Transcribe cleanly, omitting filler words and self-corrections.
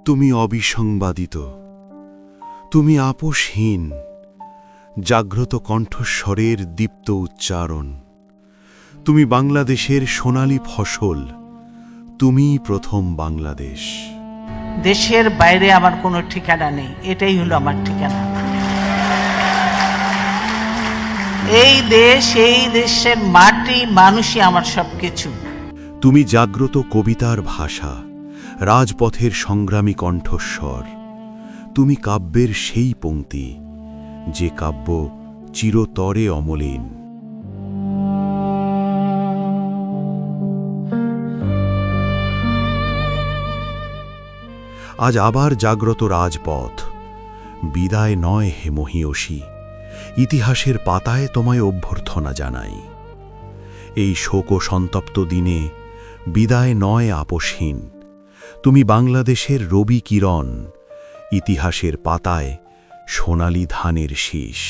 তুমি অবিসংবাদিত, তুমি আপোষহীন, জাগ্রত কণ্ঠস্বরের দীপ্ত উচ্চারণ। তুমি বাংলাদেশের সোনালী ফসল, তুমিই প্রথম বাংলাদেশ। দেশের বাইরে আমার কোনো ঠিকানা নেই, এটাই হলো আমার ঠিকানা। এই দেশ, এই দেশের মাটি, মানুষই আমার সবকিছু। তুমি জাগ্রত কবিতার ভাষা, রাজপথের সংগ্রামী কণ্ঠস্বর। তুমি কাব্যের সেই পংক্তি, যে কাব্য চিরতরে অমলিন। আজ আবার জাগ্রত রাজপথ, বিদায় নয় হে মহীয়সী, ইতিহাসের পাতায় তোমায় অভ্যর্থনা জানাই। এই শোক সন্তপ্ত দিনে বিদায় নয় আপোষহীন, তুমি বাংলাদেশের রবি কিরণ, ইতিহাসের পাতায় সোনালী ধানের শীষ।